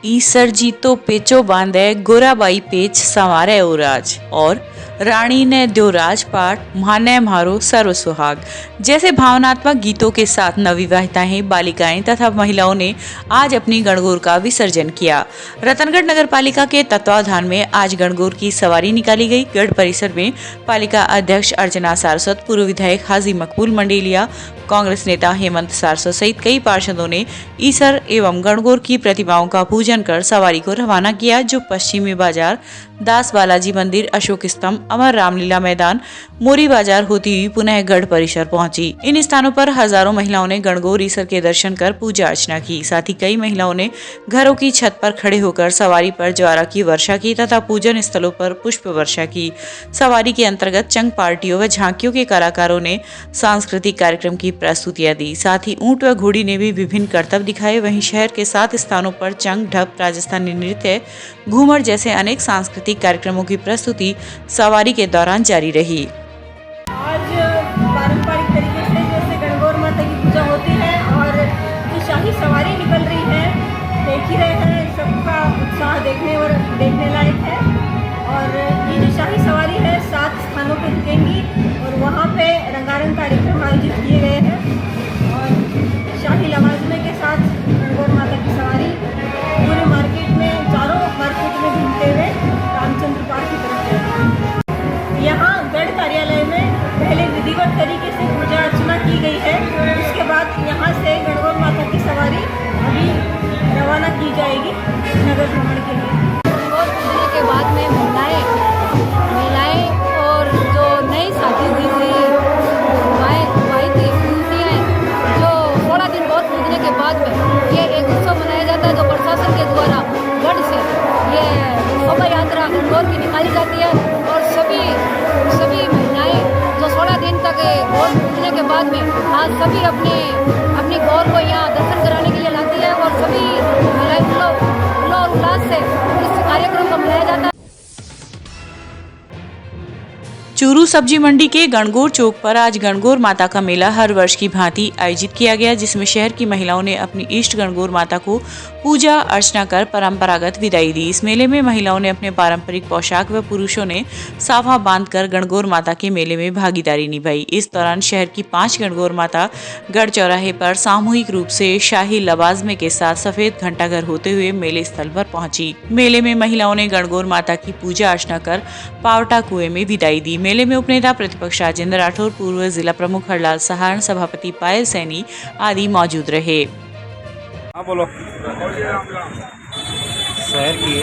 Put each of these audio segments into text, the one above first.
ईसर जी तो पेचो बांधे गोराबाई पेच संवारे ओराज और रानी ने द्यो राजपाट माने मारो सर्व सुहाग जैसे भावनात्मक गीतों के साथ नवविवाहिताएं, बालिकाएं तथा महिलाओं ने आज अपनी गणगौर का विसर्जन किया। रतनगढ़ नगर पालिका के तत्वाधान में आज गणगौर की सवारी निकाली गई। गढ़ परिसर में पालिका अध्यक्ष अर्चना सारस्वत, पूर्व विधायक हाजी मकबूल मंडेलिया, कांग्रेस नेता हेमंत सारस्वत सहित कई पार्षदों ने ईसर एवं गणगौर की प्रतिमाओं का पूजन कर सवारी को रवाना किया, जो पश्चिमी बाजार, दास बालाजी मंदिर, अशोक स्तंभ, अमर रामलीला मैदान, मोरी बाजार होती हुई पुनः गढ़ परिसर पहुंची। इन स्थानों पर हजारों महिलाओं ने गणगौर ईसर के दर्शन कर पूजा अर्चना की। साथ ही कई महिलाओं ने घरों की छत पर खड़े होकर सवारी पर ज्वारा की वर्षा की तथा पूजन स्थलों पर पुष्प वर्षा की। सवारी के अंतर्गत चंग पार्टियों व झांकियों के कलाकारों ने सांस्कृतिक कार्यक्रम की प्रस्तुतियां दी। साथ ही ऊंट व घोड़ी ने भी विभिन्न करतब दिखाए। वहीं शहर के 7 स्थानों पर चंग, ढप, राजस्थानी नृत्य, घूमर जैसे अनेक सांस्कृतिक कार्यक्रमों की प्रस्तुति सवारी के दौरान जारी रही। आज पारंपरिक तरीके से जैसे गणगौर माता की पूजा होती है और जो शाही सवारी निकल रही है, देख ही रहे हैं, सबका उत्साह देखने लायक है। और ये जो शाही सवारी है 7 स्थानों पर रुकेंगी और वहाँ पे रंगारंग कार्यक्रम आयोजित किए गए हैं और शाही लवाजमे के साथ गणगौर माता की सवारी पूरे मार्केट में, चारों मार्केट में घूमते हुए रामचंद्र पार्क की तरफ जाएगी। यहाँ गढ़ कार्यालय में पहले विधिवत तरीके से पूजा अर्चना की गई है। उसके बाद यहाँ से गणगौर माता की सवारी अभी रवाना की जाएगी नगर भ्रमण के लिए। गणगौर पूजने के बाद में महिलाएं और जो नई शादी हुई युवतियाँ जो 16 दिन गौर पूजने के बाद में ये एक उत्सव मनाया जाता है, जो प्रशासन के द्वारा गढ़ से ये शोभा यात्रा गणगौर की निकाली जाती है और सभी महिलाएं जो 16 दिन तक गौर पूजने के बाद में आज सभी अपनी गौर को यहाँ दर्शन कराने के लिए लाती है और सभी महिलाएं उल्लास से इस कार्यक्रम को मनाया जाता है। चूरू सब्जी मंडी के गणगौर चौक पर आज गणगौर माता का मेला हर वर्ष की भांति आयोजित किया गया, जिसमें शहर की महिलाओं ने अपनी इष्ट गणगौर माता को पूजा अर्चना कर परंपरागत विदाई दी। इस मेले में महिलाओं ने अपने पारंपरिक पोशाक व पुरुषों ने साफा बांधकर गणगौर माता के मेले में भागीदारी निभाई। इस दौरान शहर की 5 गणगौर माता गढ़ चौराहे पर सामूहिक रूप से शाही लवाजमे के साथ सफेद घंटाघर होते हुए मेले स्थल पर पहुंची। मेले में महिलाओं ने गणगौर माता की पूजा अर्चना कर पावटा कुएं में विदाई दी। मेले में उपनेता प्रतिपक्ष राजेंद्र राठौर, पूर्व जिला प्रमुख हरलाल सहारण, सभापति पायल सैनी आदि मौजूद रहे। बोलो। शहर की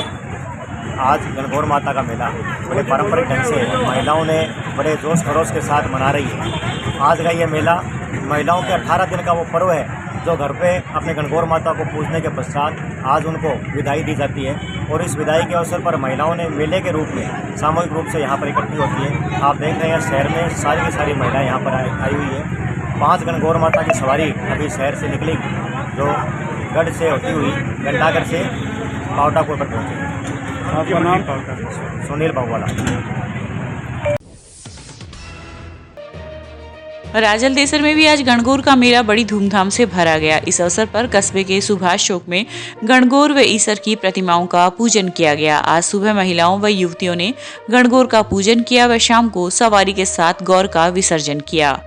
आज गणगौर माता का मेला बड़े पारंपरिक ढंग से महिलाओं ने बड़े जोश खरोश के साथ मना रही है। आज का ये मेला महिलाओं के 18 दिन का वो पर्व है, जो घर पे अपने गणगौर माता को पूजने के पश्चात आज उनको विदाई दी जाती है और इस विदाई के अवसर पर महिलाओं ने मेले के रूप में सामूहिक रूप से यहाँ पर इकट्ठी होती है। आप देख रहे हैं शहर में सारी की सारी महिलाएं यहाँ पर आई हुई है। 5 गणगौर माता की सवारी अभी शहर से निकलेगी, जो गढ़ से होती हुई घंटाघर से पावटा पर पहुँचेगी। आपका नाम? सुनील बहुवाला। राजल देसर में भी आज गणगौर का मेला बड़ी धूमधाम से भरा गया। इस अवसर पर कस्बे के सुभाष चौक में गणगौर व ईसर की प्रतिमाओं का पूजन किया गया। आज सुबह महिलाओं व युवतियों ने गणगौर का पूजन किया व शाम को सवारी के साथ गौर का विसर्जन किया।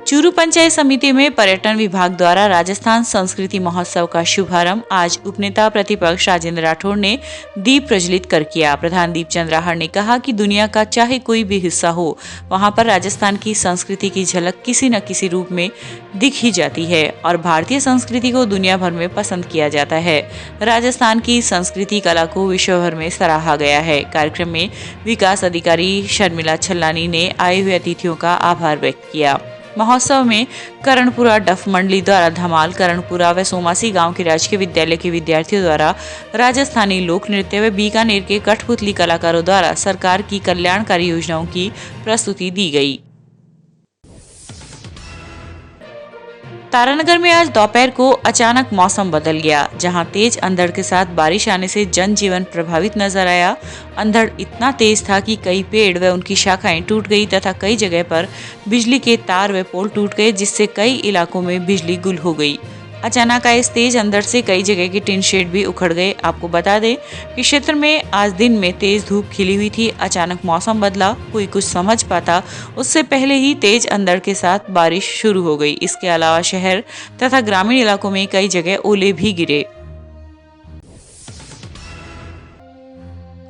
चूरू पंचायत समिति में पर्यटन विभाग द्वारा राजस्थान संस्कृति महोत्सव का शुभारंभ आज उपनेता प्रतिपक्ष राजेंद्र राठौर ने दीप प्रज्वलित कर किया। प्रधान दीपचंद राहड़ ने कहा कि दुनिया का चाहे कोई भी हिस्सा हो, वहां पर राजस्थान की संस्कृति की झलक किसी न किसी रूप में दिख ही जाती है और भारतीय संस्कृति को दुनिया भर में पसंद किया जाता है। राजस्थान की संस्कृति कला को विश्व भर में सराहा गया है। कार्यक्रम में विकास अधिकारी शर्मिला छल्लानी ने आए हुए अतिथियों का आभार व्यक्त किया। महोत्सव में करणपुरा डफ मंडली द्वारा धमाल, करणपुरा व सोमासी गांव के राजकीय विद्यालय के विद्यार्थियों द्वारा राजस्थानी लोक नृत्य व बीकानेर के कठपुतली कलाकारों द्वारा सरकार की कल्याणकारी योजनाओं की प्रस्तुति दी गई। तारानगर में आज दोपहर को अचानक मौसम बदल गया, जहां तेज अंधड़ के साथ बारिश आने से जनजीवन प्रभावित नजर आया। अंधड़ इतना तेज था कि कई पेड़ व उनकी शाखाएं टूट गई तथा कई जगह पर बिजली के तार व पोल टूट गए, जिससे कई इलाकों में बिजली गुल हो गई। अचानक आए इस तेज अंधड़ से कई जगह के टिन शेड भी उखड़ गए। आपको बता दें कि क्षेत्र में आज दिन में तेज धूप खिली हुई थी। अचानक मौसम बदला, कोई कुछ समझ पाता उससे पहले ही तेज अंधड़ के साथ बारिश शुरू हो गई। इसके अलावा शहर तथा ग्रामीण इलाकों में कई जगह ओले भी गिरे।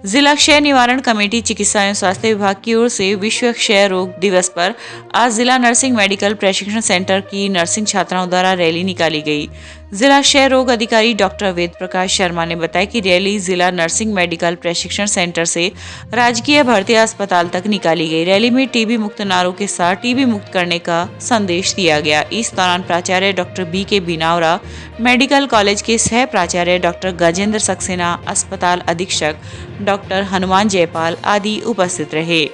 जिला क्षय निवारण कमेटी चिकित्सा एवं स्वास्थ्य विभाग की ओर से विश्व क्षय रोग दिवस पर आज जिला नर्सिंग मेडिकल प्रशिक्षण सेंटर की नर्सिंग छात्राओं द्वारा रैली निकाली गई। जिला क्षय रोग अधिकारी डॉक्टर वेद प्रकाश शर्मा ने बताया कि रैली जिला नर्सिंग मेडिकल प्रशिक्षण सेंटर से राजकीय भर्ती अस्पताल तक निकाली गई। रैली में टीबी मुक्त नारों के साथ टीबी मुक्त करने का संदेश दिया गया। इस दौरान प्राचार्य डॉक्टर बी.के. बिनावरा, मेडिकल कॉलेज के सह प्राचार्य डॉक्टर गजेंद्र सक्सेना, अस्पताल अधीक्षक डॉक्टर हनुमान जयपाल आदि उपस्थित रहे।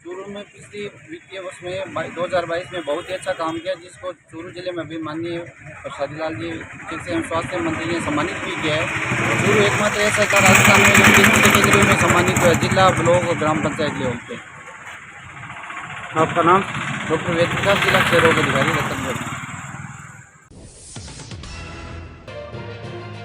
चूरू में पिछले वित्तीय वर्ष में 2022 में बहुत ही अच्छा काम किया, जिसको चूरू जिले में भी माननीय प्रसादी लाल जी चिकित्सा एवं स्वास्थ्य मंत्री ने सम्मानित भी किया है। चूरू एकमात्र ऐसा था राजस्थान में जो 3 कैटेगरी में सम्मानित हुआ, जिला, ब्लॉक और ग्राम पंचायत लेवल पे। आपका नाम? डॉक्टर वेद प्रकाश, जिला क्षय रोग अधिकारी रतनगढ़।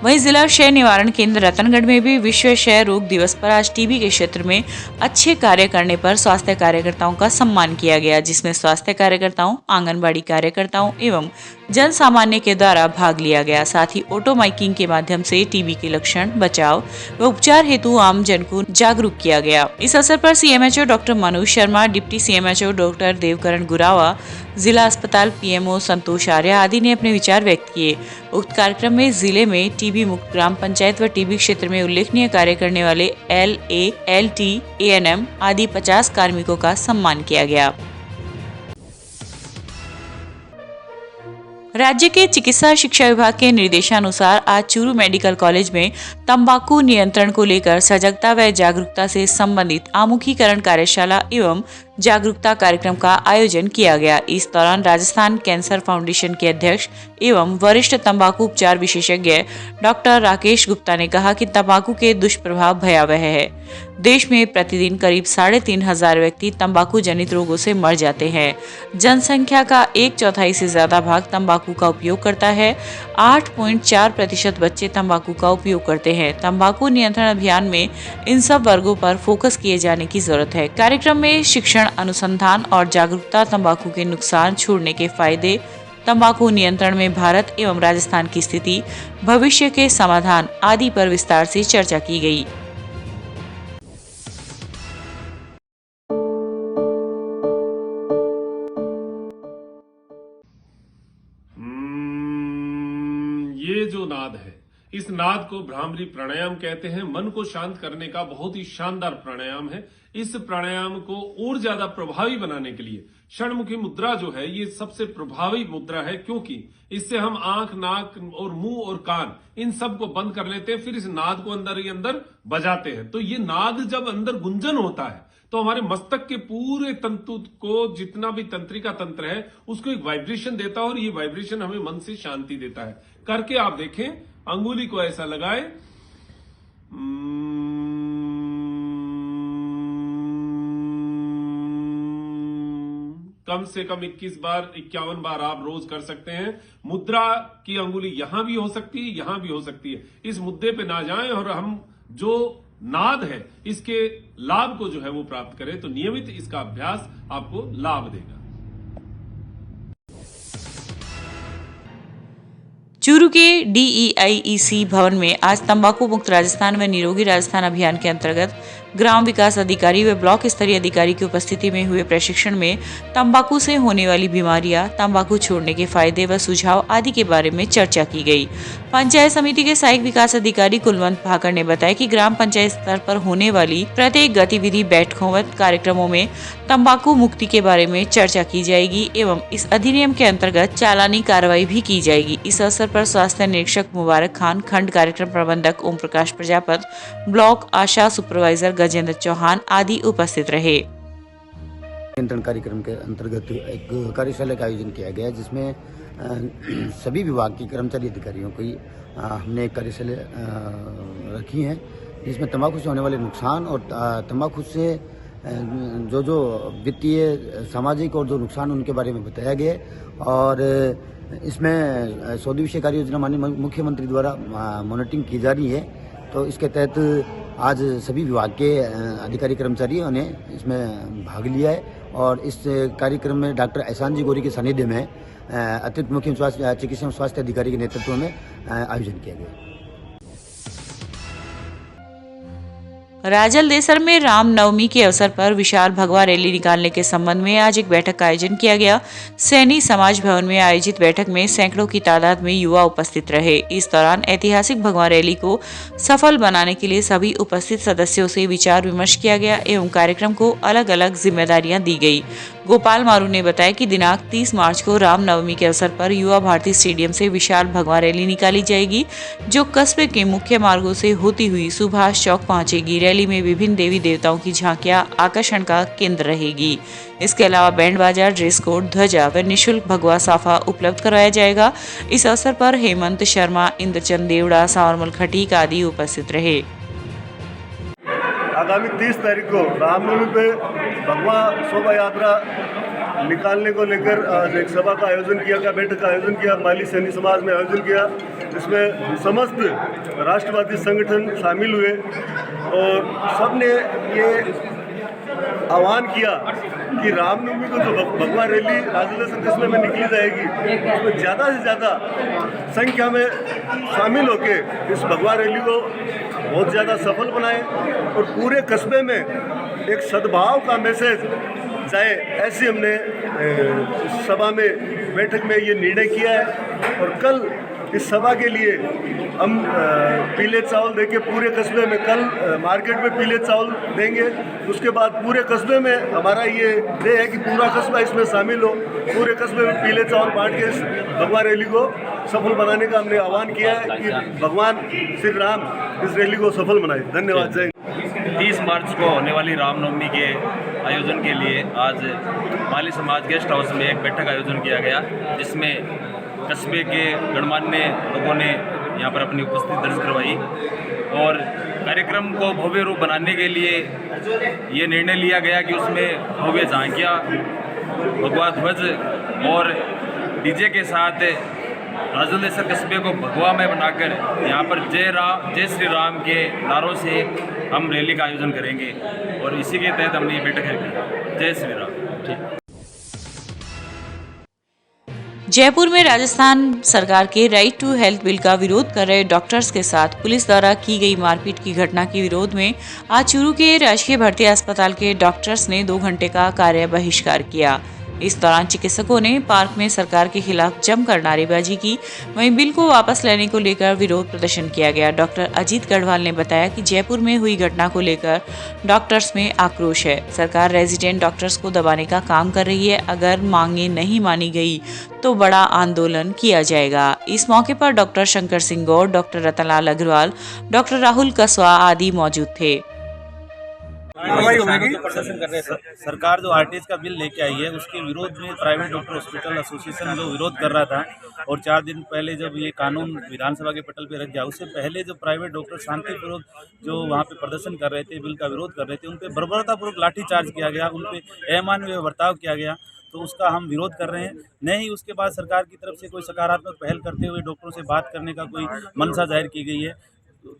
वहीं जिला क्षय निवारण केंद्र रतनगढ़ में भी विश्व क्षय रोग दिवस पर आज टीबी के क्षेत्र में अच्छे कार्य करने पर स्वास्थ्य कार्यकर्ताओं का सम्मान किया गया, जिसमें स्वास्थ्य कार्यकर्ताओं, आंगनबाड़ी कार्यकर्ताओं एवं जन सामान्य के द्वारा भाग लिया गया। साथ ही ऑटो माइकिंग के माध्यम से टीबी के लक्षण, बचाव व उपचार हेतु आम जन को जागरूक किया गया। इस अवसर पर CMHO doctor Manoj Sharma, deputy CMHO doctor Devkaran Gurawa, जिला अस्पताल पीएमओ संतोष आर्य आदि ने अपने विचार व्यक्त किए। उक्त कार्यक्रम में जिले में टीबी मुक्त ग्राम पंचायत व टीबी क्षेत्र में उल्लेखनीय कार्य करने वाले LA, LT, ANM आदि 50 कार्मिकों का सम्मान किया गया। राज्य के चिकित्सा शिक्षा विभाग के निर्देशानुसार आज चूरू मेडिकल कॉलेज में तंबाकू नियंत्रण को लेकर सजगता व जागरूकता से संबंधित आमुखीकरण कार्यशाला एवं जागरूकता कार्यक्रम का आयोजन किया गया। इस दौरान राजस्थान कैंसर फाउंडेशन के अध्यक्ष एवं वरिष्ठ तंबाकू उपचार विशेषज्ञ डॉक्टर राकेश गुप्ता ने कहा कि तंबाकू के दुष्प्रभाव भयावह है। देश में प्रतिदिन करीब 3,500 व्यक्ति तंबाकू जनित रोगों से मर जाते हैं। जनसंख्या का 1/4 से ज्यादा भाग तंबाकू का उपयोग करता है। 8.4% बच्चे तंबाकू का उपयोग करते हैं। तंबाकू नियंत्रण अभियान में इन सब वर्गों पर फोकस किए जाने की जरूरत है। कार्यक्रम में शिक्षण, अनुसंधान और जागरूकता, तंबाकू के नुकसान, छोड़ने के फायदे, तंबाकू नियंत्रण में भारत एवं राजस्थान की स्थिति, भविष्य के समाधान आदि पर विस्तार से चर्चा की गई। ये जो नाद है, इस नाद को भ्रामरी प्राणायाम कहते हैं। मन को शांत करने का बहुत ही शानदार प्राणायाम है। इस प्राणायाम को और ज्यादा प्रभावी बनाने के लिए षणमुखी मुद्रा जो है, ये सबसे प्रभावी मुद्रा है, क्योंकि इससे हम आंख, नाक और मुंह और कान इन सब को बंद कर लेते हैं, फिर इस नाद को अंदर ही अंदर बजाते हैं। तो ये नाद जब अंदर गुंजन होता है तो हमारे मस्तक के पूरे तंतु को, जितना भी तंत्रिका तंत्र है, उसको एक वाइब्रेशन देता है और ये वाइब्रेशन हमें मन से शांति देता है। करके आप देखें, अंगुली को ऐसा लगाएं, कम से कम 21 बार, 51 बार आप रोज कर सकते हैं। मुद्रा की अंगुली यहां भी हो सकती है, यहां भी हो सकती है। इस मुद्दे पे ना जाएं और हम जो नाद है इसके लाभ को जो है वो प्राप्त करें। तो नियमित इसका अभ्यास आपको लाभ देगा। चूरू के DEIEC भवन में आज तंबाकू मुक्त राजस्थान व निरोगी राजस्थान अभियान के अंतर्गत ग्राम विकास अधिकारी व ब्लॉक स्तरीय अधिकारी की उपस्थिति में हुए प्रशिक्षण में तंबाकू से होने वाली बीमारियां, तंबाकू छोड़ने के फायदे व सुझाव आदि के बारे में चर्चा की गई। पंचायत समिति के सहायक विकास अधिकारी कुलवंत भाकर ने बताया कि ग्राम पंचायत स्तर पर होने वाली प्रत्येक गतिविधि, बैठकों व कार्यक्रमों में तंबाकू मुक्ति के बारे में चर्चा की जाएगी एवं इस अधिनियम के अंतर्गत चालानी कार्रवाई भी की जाएगी। इस अवसर पर स्वास्थ्य निरीक्षक मुबारक खान, खंड कार्यक्रम प्रबंधक ओम प्रकाश प्रजापत, ब्लॉक आशा सुपरवाइजर गजेंद्र चौहान आदि उपस्थित रहे। नियंत्रण कार्यक्रम के अंतर्गत एक कार्यशाला का आयोजन किया गया, जिसमें सभी विभाग के कर्मचारी अधिकारियों की हमने एक कार्यशाला रखी है, जिसमें तंबाकू से होने वाले नुकसान और तंबाकू से जो जो वित्तीय सामाजिक और जो नुकसान उनके बारे में बताया गया और इसमें 100 दिवसीय कार्य योजना माननीय मुख्यमंत्री द्वारा मॉनिटरिंग की जा रही है। तो इसके तहत आज सभी विभाग के अधिकारी कर्मचारियों ने इसमें भाग लिया है और इस कार्यक्रम में डॉक्टर एहसान जी गोरी के सानिध्य में अतिरिक्त मुख्य चिकित्सा एवं स्वास्थ्य अधिकारी के नेतृत्व में आयोजन किया गया। राजलदेसर में रामनवमी के अवसर पर विशाल भगवा रैली निकालने के संबंध में आज एक बैठक का आयोजन किया गया। सैनी समाज भवन में आयोजित बैठक में सैकड़ों की तादाद में युवा उपस्थित रहे। इस दौरान ऐतिहासिक भगवा रैली को सफल बनाने के लिए सभी उपस्थित सदस्यों से विचार विमर्श किया गया एवं कार्यक्रम को अलग अलग जिम्मेदारियां दी गई। गोपाल मारू ने बताया कि दिनांक 30 मार्च को रामनवमी के अवसर पर युवा भारती स्टेडियम से विशाल भगवा रैली निकाली जाएगी, जो कस्बे के मुख्य मार्गों से होती हुई सुभाष चौक पहुंचेगी। रैली में विभिन्न देवी देवताओं की झांकियां आकर्षण का केंद्र रहेगी। इसके अलावा बैंड बाजा, ड्रेस कोड, ध्वजा व निःशुल्क भगवा साफा उपलब्ध कराया जाएगा। इस अवसर पर हेमंत शर्मा, इंद्रचंद देवड़ा, सांवरमल खटीक आदि उपस्थित रहे। आगामी 30 तारीख को रामनवमी पे भगवा शोभा यात्रा निकालने को लेकर आज एक सभा का आयोजन किया गया, बैठक का आयोजन किया, माली सैनी समाज में आयोजन किया, जिसमें समस्त राष्ट्रवादी संगठन शामिल हुए और सबने ये आह्वान किया कि रामनवमी को जो भगवा रैली राजलदेसर कस्बे में निकली जाएगी, उसमें ज़्यादा से ज़्यादा संख्या में शामिल होकर इस भगवा रैली को बहुत ज़्यादा सफल बनाएं और पूरे कस्बे में एक सद्भाव का मैसेज जाए, ऐसी हमने सभा में बैठक में ये निर्णय किया है। और कल इस सभा के लिए हम पीले चावल देके पूरे कस्बे में कल मार्केट में पीले चावल देंगे। उसके बाद पूरे कस्बे में हमारा ये ध्येय है कि पूरा कस्बा इसमें शामिल हो, पूरे कस्बे में पीले चावल बांट के इस भगवा रैली को सफल बनाने का हमने आह्वान किया है कि भगवान श्री राम इस रैली को सफल बनाए। धन्यवाद। जय। 30 मार्च को होने वाली रामनवमी के आयोजन के लिए आज माली समाज गेस्ट हाउस में एक बैठक का आयोजन किया गया, जिसमें कस्बे के गणमान्य लोगों ने यहाँ पर अपनी उपस्थिति दर्ज करवाई और कार्यक्रम को भव्य रूप बनाने के लिए ये निर्णय लिया गया कि उसमें भव्य झांकियाँ, भगवा ध्वज और डीजे के साथ राजलदेसर कस्बे को भगवा में बनाकर यहाँ पर जय श्री राम के नारों से हम रैली का आयोजन करेंगे और इसी के तहत हमने ये बैठक की। जय श्री राम। ठीक। जयपुर में राजस्थान सरकार के राइट टू हेल्थ बिल का विरोध कर रहे डॉक्टर्स के साथ पुलिस द्वारा की गई मारपीट की घटना के विरोध में आज चूरू के राजकीय भर्ती अस्पताल के डॉक्टर्स ने 2 घंटे का कार्य बहिष्कार किया। इस दौरान चिकित्सकों ने पार्क में सरकार के खिलाफ जमकर नारेबाजी की। वहीं बिल को वापस लेने को लेकर विरोध प्रदर्शन किया गया। डॉक्टर अजीत गढ़वाल ने बताया कि जयपुर में हुई घटना को लेकर डॉक्टर्स में आक्रोश है। सरकार रेजिडेंट डॉक्टर्स को दबाने का काम कर रही है। अगर मांगे नहीं मानी गई तो बड़ा आंदोलन किया जाएगा। इस मौके पर doctor Shankar Singh Gaur, doctor Ratanlal Agarwal, doctor Rahul Kaswa आदि मौजूद थे। सरकार जो आरटीएस का बिल लेके आई है, उसके विरोध में प्राइवेट डॉक्टर हॉस्पिटल एसोसिएशन जो विरोध कर रहा था और 4 दिन पहले जब ये कानून विधानसभा के पटल पे रख गया, उससे पहले जो प्राइवेट डॉक्टर शांतिपूर्वक जो वहाँ पे प्रदर्शन कर रहे थे, बिल का विरोध कर रहे थे, उन पे बर्बरतापूर्वक लाठीचार्ज किया गया, उन पे अमानवीय बर्ताव किया गया। तो उसका हम विरोध कर रहे हैं। नहीं उसके बाद सरकार की तरफ से कोई सकारात्मक पहल करते हुए डॉक्टरों से बात करने का कोई मंशा जाहिर की गई है।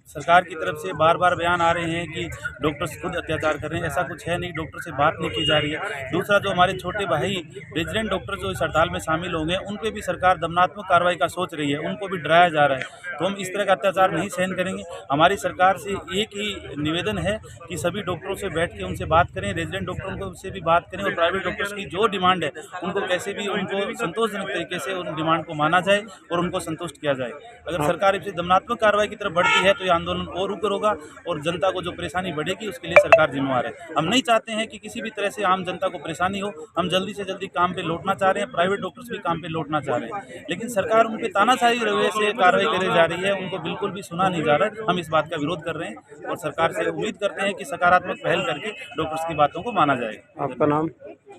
सरकार की तरफ से बार बार बयान आ रहे हैं कि डॉक्टर्स खुद अत्याचार कर रहे हैं, ऐसा कुछ है नहीं, डॉक्टर से बात नहीं की जा रही है। दूसरा, जो हमारे छोटे भाई रेजिडेंट डॉक्टर जो इस हड़ताल में शामिल होंगे, उन पे भी सरकार दमनात्मक कार्रवाई का सोच रही है, उनको भी डराया जा रहा है। तो हम इस तरह का अत्याचार नहीं सहन करेंगे। हमारी सरकार से एक ही निवेदन है कि सभी डॉक्टरों से बैठ के उनसे बात करें, रेजिडेंट डॉक्टरों को से भी बात करें और प्राइवेट डॉक्टर्स की जो डिमांड है उनको कैसे भी उनको संतोषजनक तरीके से उन डिमांड को माना जाए और उनको संतुष्ट किया जाए। अगर सरकार इससे दमनात्मक कार्रवाई की तरफ बढ़ती है तो ये आंदोलन और उग्र होगा और जनता को जो परेशानी बढ़ेगी उसके लिए सरकार जिम्मेवार है। हम नहीं चाहते हैं कि किसी भी तरह से आम जनता को परेशानी हो। हम जल्दी से जल्दी काम पे लौटना चाह रहे हैं, प्राइवेट डॉक्टर्स भी काम पे लौटना चाह रहे हैं, लेकिन सरकार उन पर तानाशाही रवैये से कार्रवाई करे जा रही है, उनको बिल्कुल भी सुना नहीं जा रहा है। हम इस बात का विरोध कर रहे हैं और सरकार से उम्मीद करते हैं कि सकारात्मक पहल करके डॉक्टर्स की बातों को माना जाएगा। आपका नाम?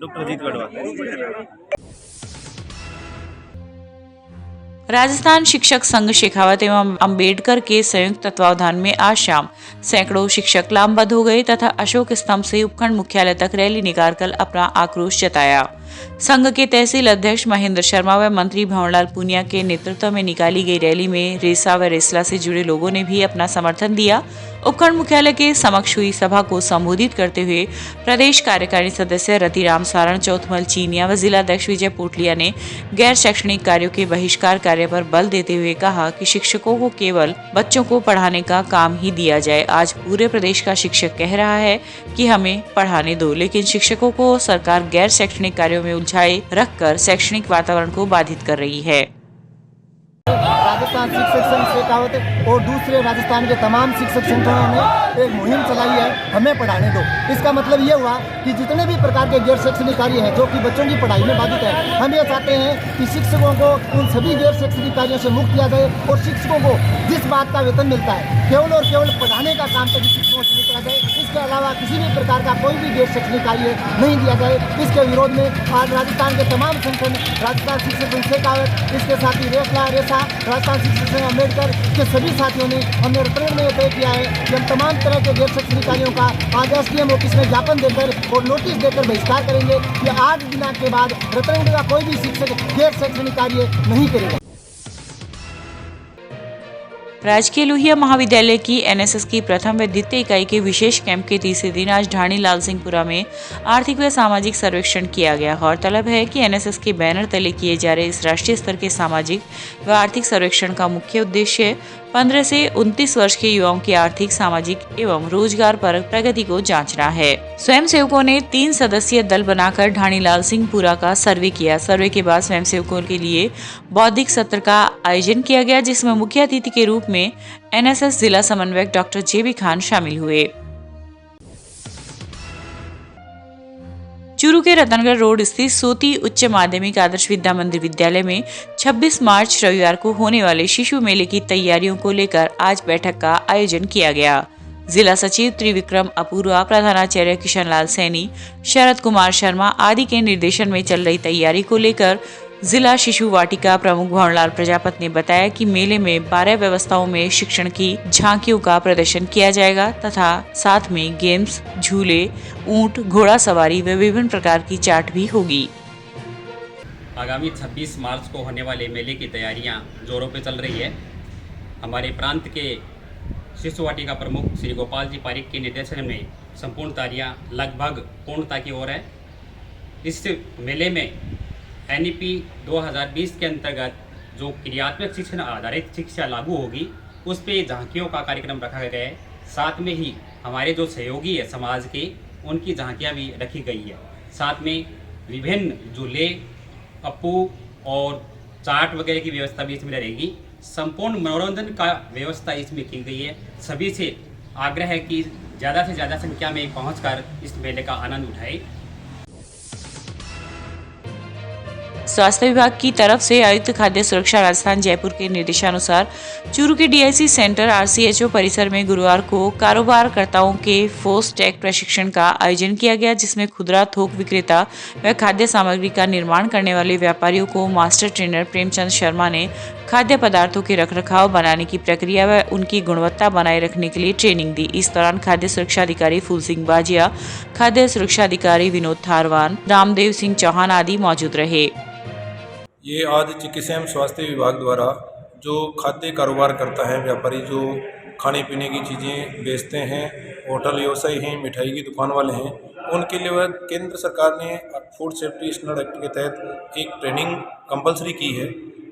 डॉक्टर अजीत गढ़वाल। राजस्थान शिक्षक संघ शेखावत एवं अंबेडकर के संयुक्त तत्वावधान में आज शाम सैकड़ों शिक्षक लामबंद हो गए तथा अशोक स्तंभ से उपखंड मुख्यालय तक रैली निकालकर अपना आक्रोश जताया। संघ के तहसील अध्यक्ष महेंद्र शर्मा व मंत्री भंवरलाल पूनिया के नेतृत्व में निकाली गई रैली में रेसा व रेसला से जुड़े लोगों ने भी अपना समर्थन दिया। उपखंड मुख्यालय के समक्ष हुई सभा को संबोधित करते हुए प्रदेश कार्यकारिणी सदस्य रतिराम सारण, चौथमल चीनिया व जिलाध्यक्ष विजय पोटलिया ने गैर शैक्षणिक कार्यों के बहिष्कार कार्य पर बल देते हुए कहा कि शिक्षकों को केवल बच्चों को पढ़ाने का काम ही दिया जाए। आज पूरे प्रदेश का शिक्षक कह रहा है कि हमें पढ़ाने दो, लेकिन शिक्षकों को सरकार गैर शैक्षणिक कार्यों में उलझाए रखकर शैक्षणिक वातावरण को बाधित कर रही है। राजस्थान शिक्षक संघ शेखावत और दूसरे राजस्थान के तमाम शिक्षक संगठनों ने एक मुहिम चलाई है, हमें पढ़ाने दो। इसका मतलब ये हुआ कि जितने भी प्रकार के गैर शैक्षणिक कार्य हैं जो कि बच्चों की पढ़ाई में बाधित है, हम ये चाहते हैं कि शिक्षकों को उन सभी गैर शैक्षणिक कार्यों से मुक्त किया जाए और शिक्षकों को जिस बात का वेतन मिलता है केवल और केवल पढ़ाने का काम तक शिक्षकों से करा जाए। इसके अलावा किसी भी प्रकार का कोई भी गैर शैक्षणिक कार्य नहीं दिया जाए। इसके विरोध में आज राजस्थान के तमाम संगठन, राजस्थान शिक्षक संघ शेखावत, इसके साथ ही रेसा, राजस्थान शिक्षक संघ अम्बेडकर के सभी साथियों ने हमने रतनगढ़ में तय किया है कि हम तमाम तरह के गैर शैक्षणिक कार्यों का आज SDM ऑफिस में ज्ञापन देकर और नोटिस देकर बहिष्कार करेंगे कि 8 दिनांक के बाद रतनगढ़ का कोई भी शिक्षक गैर शैक्षणिक कार्य नहीं करेगा। राजकीय लोहिया महाविद्यालय की NSS की प्रथम व द्वितीय इकाई के विशेष कैंप के तीसरे दिन आज ढाणी लाल सिंहपुरा में आर्थिक व सामाजिक सर्वेक्षण किया गया। गौरतलब है कि NSS के बैनर तले किए जा रहे इस राष्ट्रीय स्तर के सामाजिक व आर्थिक सर्वेक्षण का मुख्य उद्देश्य 15 से 29 वर्ष के युवाओं की आर्थिक, सामाजिक एवं रोजगार पर प्रगति को जांचना है। स्वयंसेवकों ने 3 सदस्यीय दल बनाकर ढाणी लाल सिंहपुरा का सर्वे किया। सर्वे के बाद स्वयंसेवकों के लिए बौद्धिक सत्र का आयोजन किया गया, जिसमें मुख्य अतिथि के रूप में NSS जिला समन्वयक डॉक्टर JB खान शामिल हुए। चूरू के रतनगढ़ रोड स्थित सोती उच्च माध्यमिक आदर्श विद्या मंदिर विद्यालय में 26 मार्च रविवार को होने वाले शिशु मेले की तैयारियों को लेकर आज बैठक का आयोजन किया गया। जिला सचिव त्रिविक्रम अपूर्वा, प्रधानाचार्य किशन लाल सैनी, शरद कुमार शर्मा आदि के निर्देशन में चल रही तैयारी को लेकर जिला शिशु वाटिका प्रमुख भंवरलाल प्रजापत ने बताया कि मेले में 12 व्यवस्थाओं में शिक्षण की झांकियों का प्रदर्शन किया जाएगा तथा साथ में गेम्स, झूले, ऊंट, घोड़ा सवारी व विभिन्न प्रकार की चाट भी होगी। आगामी 26 मार्च को होने वाले मेले की तैयारियां जोरों पे चल रही है। हमारे प्रांत के शिशु वाटिका प्रमुख श्री गोपाल जी पारिक के निर्देशन में संपूर्ण तैयारियां लगभग पूर्णता की ओर है। इस मेले में NEP 2020 के अंतर्गत जो क्रियात्मक शिक्षण आधारित शिक्षा लागू होगी उस पे झांकियों का कार्यक्रम रखा गया है। साथ में ही हमारे जो सहयोगी है समाज के, उनकी झांकियां भी रखी गई है। साथ में विभिन्न झूले, अप्पू और चाट वगैरह की व्यवस्था भी इसमें रहेगी। संपूर्ण मनोरंजन का व्यवस्था इसमें की गई है। सभी से आग्रह है कि ज़्यादा से ज़्यादा संख्या में पहुँचकर इस मेले का आनंद उठाए। स्वास्थ्य विभाग की तरफ से आयुक्त खाद्य सुरक्षा राजस्थान जयपुर के निर्देशानुसार चूरू के DIC सेंटर RCHO परिसर में गुरुवार को कारोबारकर्ताओं के फोस्टैग प्रशिक्षण का आयोजन किया गया, जिसमें खुदरा थोक विक्रेता व खाद्य सामग्री का निर्माण करने वाले व्यापारियों को मास्टर ट्रेनर प्रेमचंद शर्मा ने खाद्य पदार्थों के रखरखाव, बनाने की प्रक्रिया व उनकी गुणवत्ता बनाए रखने के लिए ट्रेनिंग दी। इस दौरान खाद्य सुरक्षा अधिकारी फूल सिंह बाजिया, खाद्य सुरक्षा अधिकारी विनोद थारवान, रामदेव सिंह चौहान आदि मौजूद रहे। ये आज चिकित्सा एवं स्वास्थ्य विभाग द्वारा जो खाद्य कारोबार करता है, व्यापारी जो खाने पीने की चीज़ें बेचते हैं, होटल व्यवसायी हैं, मिठाई की दुकान वाले हैं, उनके लिए वह केंद्र सरकार ने फूड सेफ्टी स्टैंडर्ड एक्ट के तहत एक ट्रेनिंग कंपलसरी की है।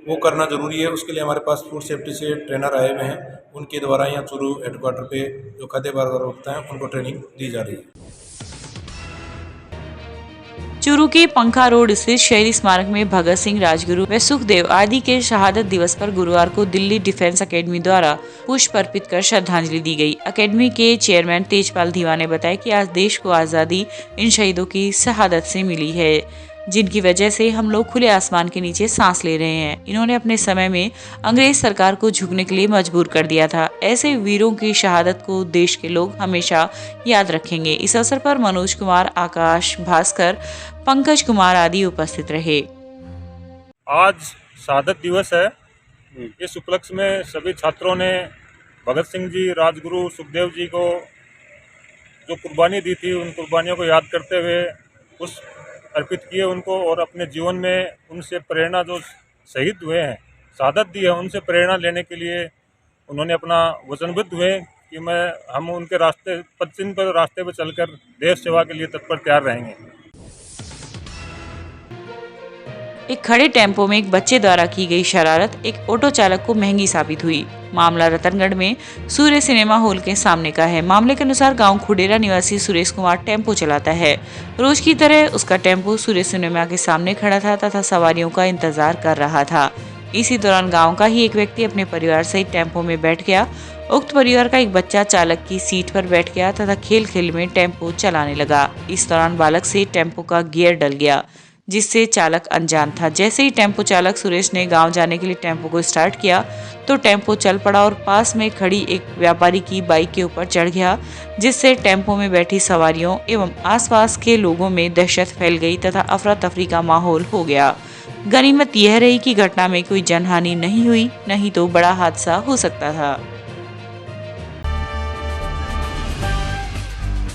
वो करना ज़रूरी है। उसके लिए हमारे पास फूड सेफ्टी से ट्रेनर आए हुए हैं। उनके द्वारा यहाँ चूरू हेडक्वार्टर पे जो खाद्य कारोबार हैं उनको ट्रेनिंग दी जा रही है। चूरू के पंखा रोड स्थित शहीद स्मारक में भगत सिंह, राजगुरु व सुखदेव आदि के शहादत दिवस पर गुरुवार को दिल्ली डिफेंस एकेडमी द्वारा पुष्प अर्पित कर श्रद्धांजलि दी गई। एकेडमी के चेयरमैन तेजपाल धीवा ने बताया कि आज देश को आज़ादी इन शहीदों की शहादत से मिली है, जिनकी वजह से हम लोग खुले आसमान के नीचे सांस ले रहे हैं। इन्होंने अपने समय में अंग्रेज सरकार को झुकने के लिए मजबूर कर दिया था। ऐसे वीरों की शहादत को देश के लोग हमेशा याद रखेंगे। इस अवसर पर मनोज कुमार, आकाश, भास्कर, पंकज कुमार आदि उपस्थित रहे। आज शहादत दिवस है इस उपलक्ष्य में सभी छात्रों ने भगत सिंह जी, राजगुरु सुखदेव जी को जो कुर्बानी दी थी, उन कुर्बानियों को याद करते हुए कुछ अर्पित किए उनको, और अपने जीवन में उनसे प्रेरणा, जो शहीद हुए हैं, शहादत दी है, उनसे प्रेरणा लेने के लिए उन्होंने अपना वचनबद्ध हुए कि हम उनके रास्ते पर चलकर देश सेवा के लिए तत्पर तैयार रहेंगे। एक खड़े टेम्पो में एक बच्चे द्वारा की गई शरारत एक ऑटो चालक को महंगी साबित हुई। मामला रतनगढ़ में सूर्य सिनेमा हॉल के सामने का है। मामले के अनुसार गांव खुडेरा निवासी सुरेश कुमार टेम्पो चलाता है। रोज की तरह उसका टेम्पो सूर्य सिनेमा के सामने खड़ा था तथा सवारियों का इंतजार कर रहा था। इसी दौरान गाँव का ही एक व्यक्ति अपने परिवार सहित टेम्पो में बैठ गया। उक्त परिवार का एक बच्चा चालक की सीट पर बैठ गया तथा खेल खेल में टेम्पो चलाने लगा। इस दौरान बालक से टेम्पो का गियर डल गया, जिससे चालक अनजान था। जैसे ही टेम्पो चालक सुरेश ने गांव जाने के लिए टेम्पो को स्टार्ट किया तो टेम्पो चल पड़ा और पास में खड़ी एक व्यापारी की बाइक के ऊपर चढ़ गया, जिससे टेम्पो में बैठी सवारियों एवं आसपास के लोगों में दहशत फैल गई तथा अफरा तफरी का माहौल हो गया। गनीमत यह रही कि घटना में कोई जनहानि नहीं हुई, नहीं तो बड़ा हादसा हो सकता था।